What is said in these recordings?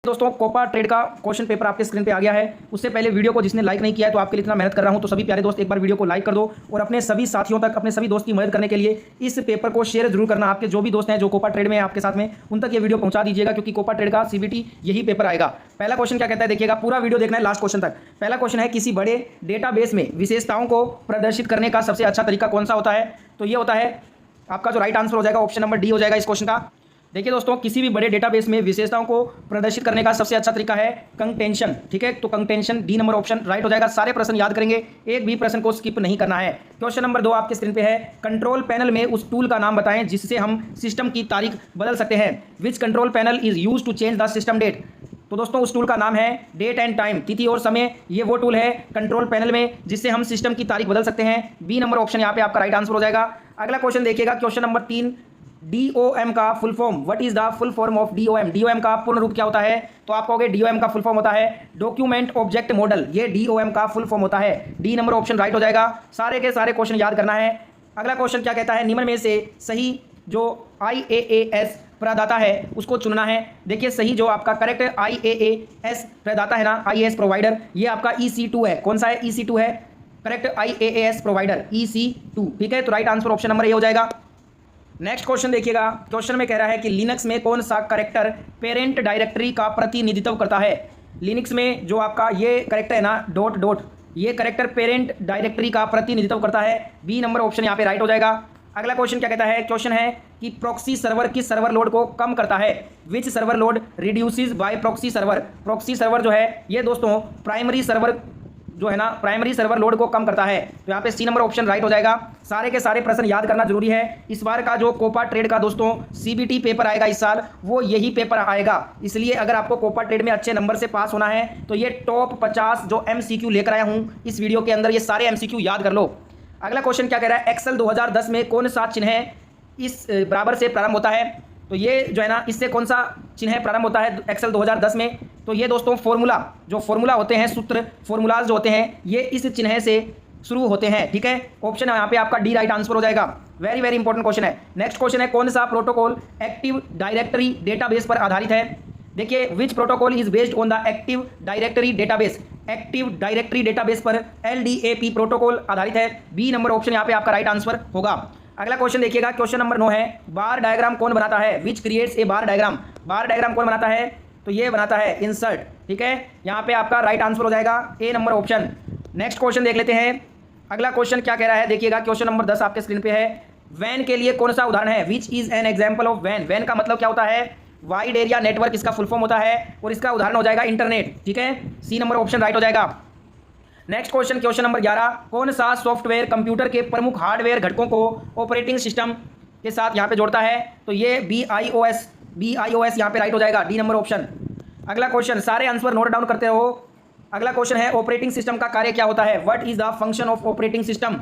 दोस्तों Copa trade का question paper आपके स्क्रीन पे आ गया है। उससे पहले वीडियो को जिसने लाइक नहीं किया है तो आपके लिए इतना मेहनत कर रहा हूं, तो सभी प्यारे दोस्त एक बार वीडियो को लाइक कर दो और अपने सभी साथियों तक, अपने सभी दोस्त की मदद करने के लिए इस पेपर को शेयर जरूर करना। आपके जो भी दोस्त हैं जो कोपा ट्रेड में है आपके साथ में, उन तक ये वीडियो पहुंचा दीजिएगा, क्योंकि कोपा ट्रेड का सीबीटी यही पेपर आएगा। पहला क्वेश्चन क्या कहता है देखिएगा, पूरा वीडियो देखना है लास्ट क्वेश्चन तक। पहला क्वेश्चन है, किसी बड़े डेटाबेस में विशेषताओं को प्रदर्शित करने का सबसे अच्छा तरीका कौन सा होता है? तो ये होता है आपका जो राइट आंसर हो जाएगा, ऑप्शन नंबर डी हो जाएगा इस क्वेश्चन का। देखिए दोस्तों, किसी भी बड़े डेटाबेस में विशेषताओं को प्रदर्शित करने का सबसे अच्छा तरीका है कंटेंशन। ठीक है, तो contention D number option right हो जाएगा। सारे प्रश्न याद करेंगे, एक भी प्रश्न को स्किप नहीं करना है। क्वेश्चन नंबर 2 आपके स्क्रीन पे है, कंट्रोल पैनल में उस टूल का नाम बताएं जिससे हम सिस्टम की तारीख बदल सकते हैं। Which control panel is use to change the system date? तो दोस्तों उस टूल का नाम है डेट एंड टाइम, तिथि और समय। ये वो टूल है कंट्रोल पैनल में जिससे हम सिस्टम की तारीख बदल सकते हैं। बी नंबर ऑप्शन यहाँ पे आपका राइट आंसर हो जाएगा। अगला क्वेश्चन देखिएगा, क्वेश्चन नंबर 3, DOM का full form, what is the full form of DOM? DOM का पूर्ण रूप क्या होता है? तो आप कहोगे DOM का फुल फॉर्म होता है डॉक्यूमेंट ऑब्जेक्ट मॉडल। ये DOM का फुल फॉर्म होता है। डी नंबर ऑप्शन राइट हो जाएगा। सारे के सारे क्वेश्चन याद करना है। अगला क्वेश्चन क्या कहता है, निम्न में से सही जो IaaS प्रदाता है उसको चुनना है। देखिए सही जो आपका करेक्ट IaaS प्रदाता है ना, IaaS प्रोवाइडर, ये आपका EC2 है। कौन सा है? EC2 है करेक्ट IaaS प्रोवाइडर, EC2। ठीक है, तो right answer option number A हो जाएगा। नेक्स्ट क्वेश्चन देखिएगा, क्वेश्चन में कह रहा है कि लिनक्स में कौन सा करेक्टर पेरेंट डायरेक्टरी का प्रतिनिधित्व करता है? लिनक्स में जो आपका ये करेक्टर है ना डॉट डॉट, ये करेक्टर पेरेंट डायरेक्टरी का प्रतिनिधित्व करता है। बी नंबर ऑप्शन यहाँ पे राइट हो जाएगा। अगला क्वेश्चन क्या कहता है, क्वेश्चन है कि प्रॉक्सी सर्वर किस सर्वर लोड को कम करता है? Which server load reduces by proxy server? Proxy server जो है ये दोस्तों प्राइमरी सर्वर जो है ना, प्राइमरी सर्वर लोड को कम करता है। तो यहाँ पे सी नंबर ऑप्शन राइट हो जाएगा। सारे के सारे प्रश्न याद करना जरूरी है। इस बार का जो कोपा ट्रेड का दोस्तों सीबीटी पेपर आएगा इस साल, वो यही पेपर आएगा। इसलिए अगर आपको कोपा ट्रेड में अच्छे नंबर से पास होना है तो ये टॉप 50 जो MCQ लेकर आया हूँ इस वीडियो के अंदर, ये सारे MCQ याद कर लो। अगला क्वेश्चन क्या कह रहा है, एक्सेल 2010 में कौन सा चिन्ह इस बराबर से प्रारंभ होता है? तो ये जो है ना, इससे कौन सा चिन्ह प्रारंभ होता है एक्सेल 2010 में? तो ये दोस्तों फॉर्मूला, जो फॉर्मूला होते हैं, सूत्र फॉर्मूलाज जो होते हैं, ये इस चिन्ह से शुरू होते हैं। ठीक है, ऑप्शन यहाँ पे आपका डी राइट आंसर हो जाएगा। वेरी वेरी इंपॉर्टेंट क्वेश्चन है। नेक्स्ट क्वेश्चन है, कौन सा प्रोटोकॉल एक्टिव डायरेक्टरी डेटाबेस पर आधारित है? देखिए विच protocol is based on the active directory database? Active directory database पर LDAP प्रोटोकॉल आधारित है। बी नंबर ऑप्शन यहाँ पे आपका राइट आंसर होगा। अगला क्वेश्चन देखिएगा, क्वेश्चन नंबर 9 है, बार डायग्राम कौन बनाता है? Which creates a bar diagram? Bar diagram कौन बनाता है? तो ये बनाता है इंसर्ट। ठीक है, यहाँ पे आपका राइट आंसर हो जाएगा ए नंबर ऑप्शन। नेक्स्ट क्वेश्चन देख लेते हैं। अगला क्वेश्चन क्या कह रहा है देखिएगा, क्वेश्चन नंबर 10 आपके स्क्रीन पे है, वैन के लिए कौन सा उदाहरण है? Which is an example of वैन? वैन का मतलब क्या होता है? वाइड एरिया नेटवर्क इसका फुल फॉर्म होता है और इसका उदाहरण हो जाएगा इंटरनेट। ठीक है, सी नंबर ऑप्शन राइट हो जाएगा। नेक्स्ट क्वेश्चन, क्वेश्चन नंबर 11, कौन सा सॉफ्टवेयर कंप्यूटर के प्रमुख हार्डवेयर घटकों को ऑपरेटिंग सिस्टम के साथ यहाँ पे जोड़ता है? तो ये BIOS यहाँ पे राइट हो जाएगा, डी नंबर ऑप्शन। अगला क्वेश्चन, सारे आंसर नोट डाउन करते रहो। अगला क्वेश्चन है, ऑपरेटिंग सिस्टम का कार्य क्या होता है? What is the function of operating system?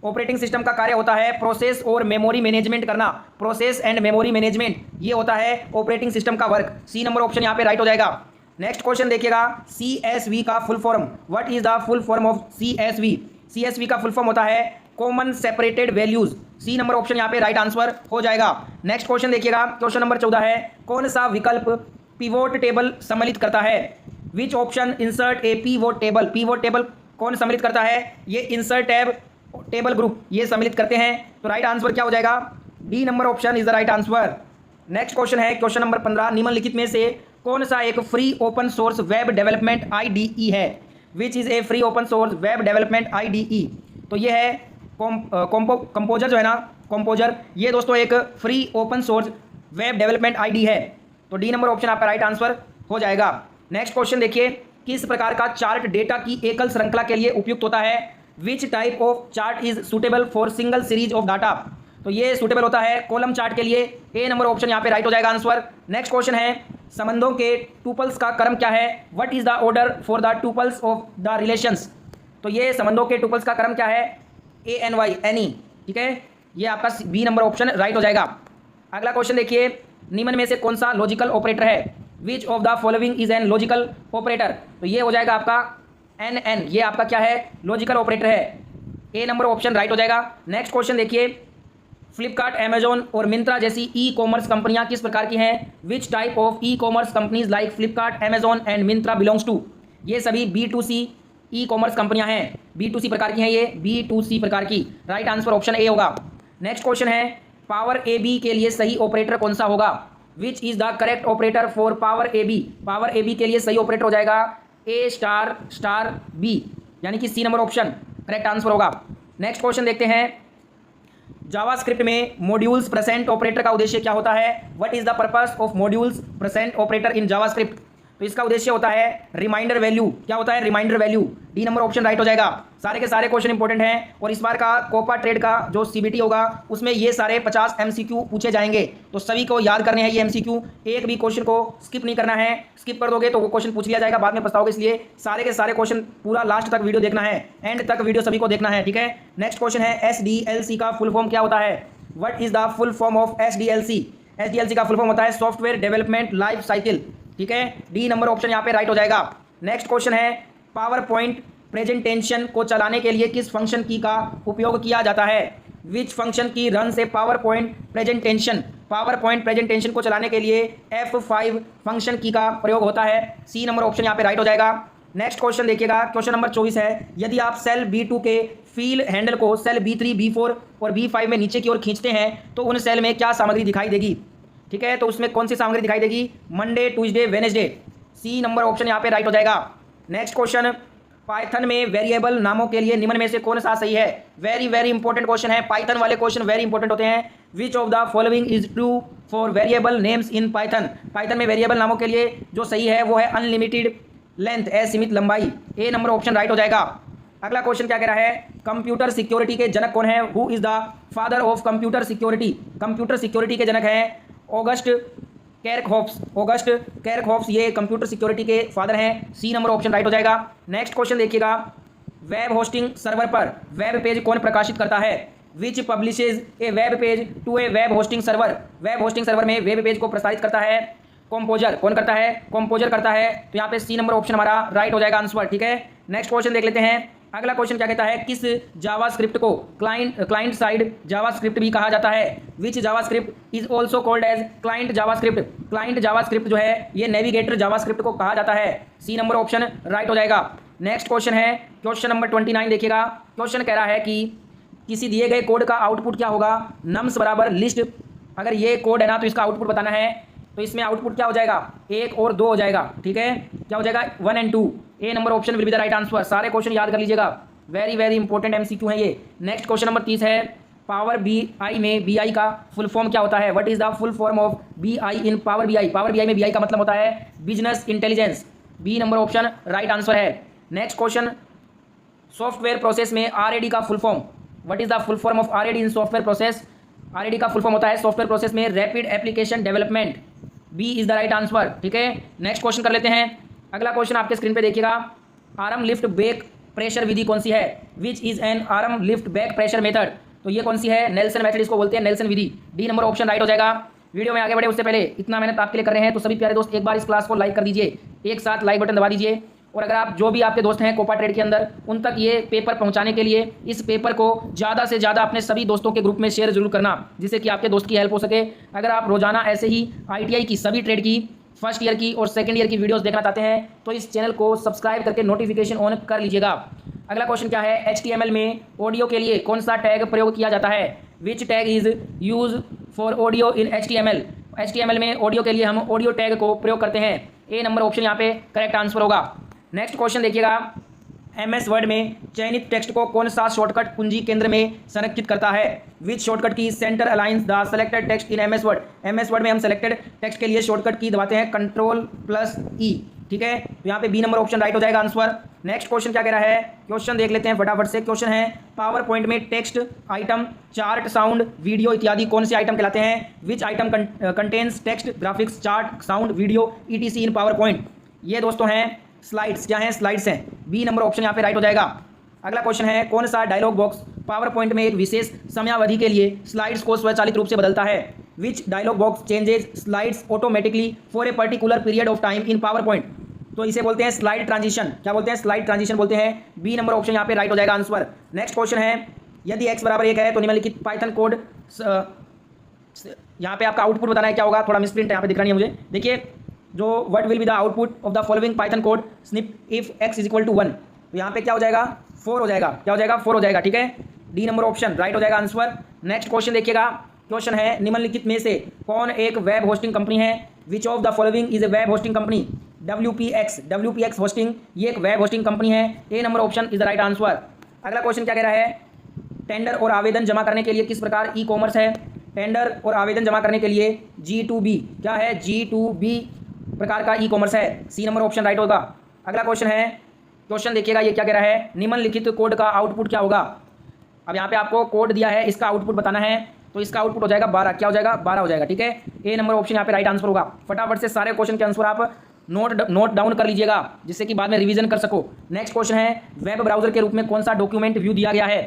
Operating system का कार्य होता है प्रोसेस और मेमोरी मैनेजमेंट करना। प्रोसेस एंड मेमोरी मैनेजमेंट, ये होता है ऑपरेटिंग सिस्टम का वर्क। सी नंबर ऑप्शन यहाँ पे राइट हो जाएगा। नेक्स्ट क्वेश्चन देखिएगा, CSV का full form, what is the full form of CSV? CSV का फुल फॉर्म होता है common separated values. C number option यहाँ पे राइट आंसर हो जाएगा। नेक्स्ट क्वेश्चन देखिएगा, क्वेश्चन नंबर 14 है, कौन सा विकल्प पिवोट टेबल सम्मिलित करता है? Which option insert A pivot table? Pivot table कौन सम्मिलित करता है? ये इंसर्ट टैब टेबल ग्रुप ये सम्मिलित करते हैं। तो राइट आंसर क्या हो जाएगा? D number option is the right answer. Next question है, क्वेश्चन नंबर 15, निम्नलिखित में से कौन सा एक free open source web development IDE है? Which is a free open source web development IDE? तो ये है कंपोजर जो है ना, कंपोजर, ये दोस्तों एक free open source web development IDE है। तो डी नंबर ऑप्शन आपका राइट आंसर हो जाएगा। नेक्स्ट क्वेश्चन देखिए, किस प्रकार का चार्ट डेटा की एकल श्रृंखला के लिए उपयुक्त होता है? विच type of chart is suitable for single series of data? तो ये सुटेबल होता है कॉलम चार्ट के लिए। ए नंबर ऑप्शन यहाँ पे राइट हो जाएगा आंसर। नेक्स्ट क्वेश्चन है, संबंधों के टुपल्स का क्रम क्या है? What is the order for the tuples of the relations? तो ये संबंधों के टुपल्स का क्रम क्या है? ANY any। ठीक है, ये आपका बी नंबर ऑप्शन राइट हो जाएगा। अगला क्वेश्चन देखिए, निम्न में से कौन सा लॉजिकल ऑपरेटर है? Which of the following is an logical operator? तो ये हो जाएगा आपका NN, ये आपका क्या है? लॉजिकल ऑपरेटर है। ए नंबर ऑप्शन राइट हो जाएगा। नेक्स्ट क्वेश्चन देखिए, फ्लिपकार्ट, अमेजोन और मिंत्रा जैसी ई कॉमर्स कंपनियां किस प्रकार की हैं? Which type of e commerce companies like Flipkart, Amazon and Myntra belongs to? ये सभी B2C ई कॉमर्स कंपनियां हैं, B2C प्रकार की हैं, ये B2C प्रकार की। राइट आंसर ऑप्शन ए होगा। नेक्स्ट क्वेश्चन है पावर AB के लिए सही ऑपरेटर कौन सा होगा? Which is the correct operator for power AB? Power AB के लिए सही ऑपरेटर हो जाएगा A**B, यानी कि C number option correct answer होगा। नेक्स्ट क्वेश्चन देखते हैं जावास्क्रिप्ट में मॉड्यूल्स प्रेजेंट ऑपरेटर का उद्देश्य क्या होता है? What is the purpose of modules present operator in JavaScript? तो इसका उद्देश्य होता है रिमाइंडर वैल्यू। क्या होता है? Remainder value. D number option right हो जाएगा। सारे के सारे क्वेश्चन इंपॉर्टेंट हैं और इस बार का कोपा ट्रेड का जो CBT होगा उसमें ये सारे 50 MCQ पूछे जाएंगे, तो सभी को याद करने हैं ये MCQ। एक भी क्वेश्चन को स्किप नहीं करना है, स्किप कर दोगे तो वो क्वेश्चन पूछ लिया जाएगा, बाद में पछताओगे, इसलिए सारे के सारे क्वेश्चन पूरा लास्ट तक वीडियो देखना है, एंड तक वीडियो सभी को देखना है, ठीक है। नेक्स्ट क्वेश्चन है SDLC का फुल फॉर्म क्या होता है? What is the full form of SDLC? SDLC का फुल फॉर्म होता है सॉफ्टवेयर डेवलपमेंट लाइफ साइकिल, ठीक है। डी नंबर ऑप्शन यहाँ पे राइट हो जाएगा। नेक्स्ट क्वेश्चन है पावर पॉइंट प्रेजेंटेशन को चलाने के लिए किस फंक्शन की का उपयोग किया जाता है? विच फंक्शन की रन से पावर पॉइंट प्रेजेंटेशन को चलाने के लिए F5 फंक्शन की का प्रयोग होता है? सी नंबर ऑप्शन यहाँ पे राइट हो जाएगा। नेक्स्ट क्वेश्चन देखिएगा, क्वेश्चन नंबर 24 है यदि आप सेल B2 के फील हैंडल को सेल B3, B4 और B5 में नीचे की ओर खींचते हैं तो उन सेल में क्या सामग्री दिखाई देगी? ठीक है, तो उसमें कौन सी सामग्री दिखाई देगी? Monday, Tuesday, Wednesday. C number option यहाँ पे राइट हो जाएगा। नेक्स्ट क्वेश्चन, पाइथन में वेरिएबल नामों के लिए निम्न में से कौन सा सही है? वेरी इंपॉर्टेंट क्वेश्चन है, पाइथन वाले क्वेश्चन वेरी इंपॉर्टेंट होते हैं। विच of the following is true for variable names in Python? Python में वेरिएबल नामों के लिए जो सही है वो है अनलिमिटेड लेंथ, असीमित लंबाई। ए नंबर ऑप्शन राइट हो जाएगा। अगला क्वेश्चन क्या कह रहा है? कंप्यूटर सिक्योरिटी के जनक कौन है? Who is the father of computer security? Computer security के जनक हैं ऑगस्ट कैरखॉफ्स, ये कंप्यूटर सिक्योरिटी के फादर हैं। सी नंबर ऑप्शन राइट हो जाएगा। नेक्स्ट क्वेश्चन देखिएगा, वेब होस्टिंग सर्वर पर वेब पेज कौन प्रकाशित करता है? Which publishes a web page to a web hosting server? Web hosting server में वेब पेज को प्रसारित करता है कंपोजर। कौन करता है? कंपोजर करता है। तो यहाँ पे सी नंबर ऑप्शन हमारा राइट हो जाएगा आंसर, ठीक है। नेक्स्ट क्वेश्चन देख लेते हैं। अगला क्वेश्चन क्या कहता है? किस जावास्क्रिप्ट को क्लाइंट साइड जावास्क्रिप्ट भी कहा जाता है? Which JavaScript is also called as client JavaScript? Client JavaScript जो है ये नेविगेटर जावास्क्रिप्ट को कहा जाता है। सी नंबर ऑप्शन राइट हो जाएगा। नेक्स्ट क्वेश्चन है क्वेश्चन नंबर 29 देखिएगा। क्वेश्चन कह रहा है कि किसी दिए गए कोड का आउटपुट क्या होगा? नम्स बराबर लिस्ट। अगर ये कोड है ना तो इसका आउटपुट बताना है, तो इसमें आउटपुट क्या हो जाएगा? 1 और 2 हो जाएगा, ठीक है। क्या हो जाएगा? 1 and 2। A number option will be the right answer. सारे क्वेश्चन याद कर लीजिएगा, वेरी इंपॉर्टेंट MCQ है ये। नेक्स्ट क्वेश्चन नंबर 30 है पावर BI में BI का फुल फॉर्म क्या होता है? What is the full form of BI in power BI? Power BI में BI का मतलब होता है business intelligence. B number option right answer है। नेक्स्ट क्वेश्चन, सॉफ्टवेयर प्रोसेस में RAD का full form? What is the full form of RAD in software process? RAD का full form होता है सॉफ्टवेयर प्रोसेस में rapid application development. B is the right answer, ठीक है। Next question कर लेते हैं। अगला क्वेश्चन आपके स्क्रीन पे देखिएगा, आर्म लिफ्ट बैक प्रेशर विधि कौन सी है? Which is N arm lift back pressure method? तो ये कौन सी है? नेल्सन मेथड इसको बोलते हैं, नेल्सन विधि। डी नंबर ऑप्शन राइट हो जाएगा। वीडियो में आगे बढ़े उससे पहले इतना मेहनत आपके लिए कर रहे हैं तो सभी प्यारे दोस्त एक बार इस क्लास को लाइक कर दीजिए, एक साथ लाइक बटन दबा दीजिए। और अगर आप जो भी आपके दोस्त हैं कोपा ट्रेड के अंदर, उन तक ये पेपर पहुंचाने के लिए इस पेपर को ज़्यादा से ज़्यादा अपने सभी दोस्तों के ग्रुप में शेयर जरूर करना, जिससे कि आपके दोस्त की हेल्प हो सके। अगर आप रोजाना ऐसे ही ITI की सभी ट्रेड की फर्स्ट ईयर की और सेकंड ईयर की वीडियोस देखना चाहते हैं तो इस चैनल को सब्सक्राइब करके नोटिफिकेशन ऑन कर लीजिएगा। अगला क्वेश्चन क्या है? HTML में ऑडियो के लिए कौन सा टैग प्रयोग किया जाता है? Which tag is use for audio in HTML? HTML में ऑडियो के लिए हम ऑडियो टैग को प्रयोग करते हैं। ए नंबर ऑप्शन यहाँ पे करेक्ट आंसर होगा। नेक्स्ट क्वेश्चन देखिएगा, MS वर्ड में चयनित टेक्स्ट को कौन सा शॉर्टकट कुंजी केंद्र में संरक्षित करता है? Which shortcut key centre aligns the selected text in MS Word? MS Word में हम सेलेक्टेड टेक्स्ट के लिए शॉर्टकट की दबाते हैं Ctrl+E, ठीक है। तो यहाँ पे बी नंबर ऑप्शन राइट हो जाएगा आंसर। नेक्स्ट क्वेश्चन क्या कह रहा है? क्वेश्चन देख लेते हैं फटाफट से। क्वेश्चन है पावर पॉइंट में text, item, chart, sound, video इत्यादि कौन से आइटम कहलाते हैं? विच item contains text, graphics, chart, sound, video ETC इन पावर पॉइंट? ये दोस्तों हैं स्लाइड्स। क्या हैं? स्लाइड्स हैं। बी नंबर ऑप्शन यहाँ पे राइट हो जाएगा। अगला क्वेश्चन है कौन सा डायलॉग बॉक्स पावर पॉइंट में एक विशेष समयावधि के लिए स्लाइड्स को स्वचालित रूप से बदलता है? Which dialog box changes slides automatically for a particular period of time in PowerPoint? तो इसे बोलते हैं स्लाइड ट्रांजिशन। क्या बोलते हैं? स्लाइड ट्रांजिशन बोलते हैं। बी नंबर ऑप्शन यहाँ पे राइट हो जाएगा आंसर। नेक्स्ट क्वेश्चन है यदि x बराबर 1 है तो निम्नलिखित पाइथन कोड यहाँ पे आपका आउटपुट बताना है क्या होगा, थोड़ा मिसप्रिंट यहाँ पे दिख रहा नहीं है मुझे। देखिए जो what will be the output of the following Python code snip if x is equal to 1, तो यहाँ पे क्या हो जाएगा 4 हो जाएगा, क्या हो जाएगा 4 हो जाएगा, ठीक है। डी नंबर ऑप्शन राइट हो जाएगा आंसर। नेक्स्ट क्वेश्चन देखिएगा, क्वेश्चन है निम्नलिखित में से कौन एक वेब होस्टिंग कंपनी है, which of the following is a web hosting company. WPX hosting ये एक वेब होस्टिंग कंपनी है, a number option is the right answer. अगला क्वेश्चन क्या कह रहा है, टेंडर और आवेदन जमा करने के लिए किस प्रकार ई कॉमर्स है। टेंडर और आवेदन जमा करने के लिए G2B क्या है, G2B प्रकार का ई कॉमर्स है, सी नंबर ऑप्शन राइट होगा। अगला क्वेश्चन है, क्वेश्चन देखिएगा ये क्या कह रहा है, निम्नलिखित कोड का आउटपुट क्या होगा। अब यहाँ पे आपको कोड दिया है, इसका आउटपुट बताना है, तो इसका आउटपुट हो जाएगा 12, क्या हो जाएगा 12 हो जाएगा, ठीक है। ए नंबर ऑप्शन यहाँ पे राइट आंसर होगा। फटाफट से सारे क्वेश्चन के आंसर आप नोट डाउन कर लीजिएगा, जिससे कि बाद में रिवीजन कर सको। नेक्स्ट क्वेश्चन है, वेब ब्राउजर के रूप में कौन सा डॉक्यूमेंट व्यू दिया गया है।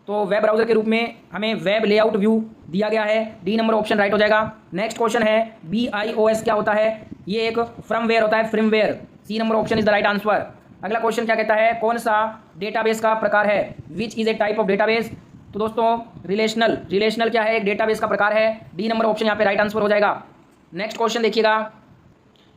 तो वेब ब्राउजर के रूप में हमें वेब लेआउट व्यू दिया गया है, डी नंबर ऑप्शन राइट हो जाएगा। नेक्स्ट क्वेश्चन है, BIOS क्या होता है, ये एक फर्मवेयर होता है, फ्रेमवेयर, C number option is the right answer. अगला क्वेश्चन क्या कहता है, कौन सा डेटाबेस का प्रकार है, which is a type of database. तो दोस्तों रिलेशनल क्या है, एक डेटाबेस का प्रकार है, डी नंबर ऑप्शन यहाँ पे राइट आंसर हो जाएगा। नेक्स्ट क्वेश्चन देखिएगा,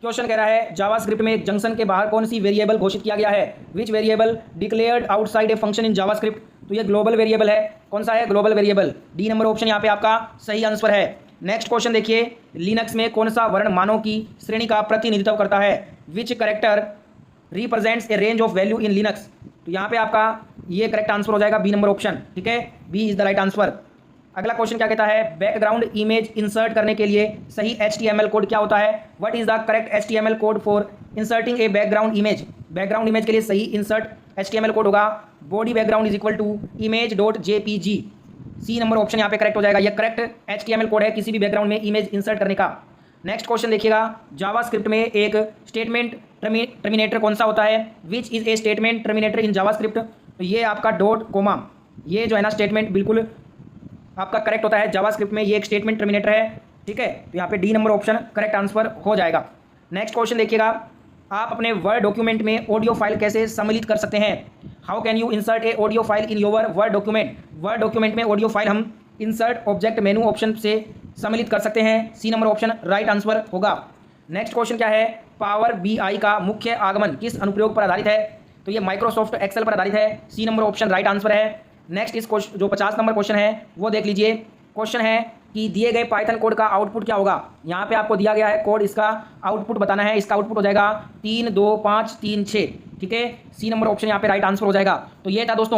क्वेश्चन कह रहा है जावास्क्रिप्ट में एक जंक्शन के बाहर कौन सी वेरिएबल घोषित किया गया है, which variable declared outside a function in JavaScript. तो ये ग्लोबल वेरिएबल है, कौन सा है global variable, D number option यहाँ पे आपका सही आंसर है। नेक्स्ट क्वेश्चन देखिए, लिनक्स में कौन सा वर्ण मानों की श्रेणी का प्रतिनिधित्व करता है, विच character represents A range of value in Linux. तो यहाँ पे आपका ये करेक्ट आंसर हो जाएगा बी नंबर ऑप्शन, ठीक है, B is the right answer. अगला क्वेश्चन क्या कहता है, बैकग्राउंड इमेज इंसर्ट करने के लिए सही HTML कोड क्या होता है, what is the correct HTML code for inserting a background image. Background image के लिए सही इंसर्ट HTML कोड होगा body background is equal to image.jpg, C number option यहाँ पे करेक्ट हो जाएगा। ये करेक्ट HTML कोड है किसी भी बैकग्राउंड में इमेज इंसर्ट करने का। नेक्स्ट क्वेश्चन देखिएगा, जावास्क्रिप्ट में एक स्टेटमेंट टर्मिनेटर कौन सा होता है, which is A statement terminator in JavaScript. तो ये आपका डॉट कोमा, ये जो है ना स्टेटमेंट बिल्कुल आपका करेक्ट होता है, जावास्क्रिप्ट में ये एक स्टेटमेंट टर्मिनेटर है, ठीक है। तो यहाँ पे D number option correct answer हो जाएगा। नेक्स्ट क्वेश्चन देखिएगा, आप अपने वर्ड डॉक्यूमेंट में ऑडियो फाइल कैसे सम्मिलित कर सकते हैं, how can you insert a audio file in your Word document. Word document में ऑडियो फाइल हम इंसर्ट ऑब्जेक्ट मेनू ऑप्शन से सम्मिलित कर सकते हैं, C number option right answer होगा। नेक्स्ट क्वेश्चन क्या है, पावर BI का मुख्य आगमन किस अनुप्रयोग पर आधारित है। तो ये माइक्रोसॉफ्ट एक्सेल पर आधारित है, C number option right answer है। नेक्स्ट इस क्वेश्चन जो 50 नंबर क्वेश्चन है वो देख लीजिए। क्वेश्चन है कि दिए गए पाइथन कोड का आउटपुट क्या होगा। यहाँ पे आपको दिया गया है कोड, इसका आउटपुट बताना है। इसका आउटपुट हो जाएगा 3 2 5 3 6, ठीक है, सी नंबर ऑप्शन यहाँ पे राइट आंसर हो जाएगा। तो ये था दोस्तों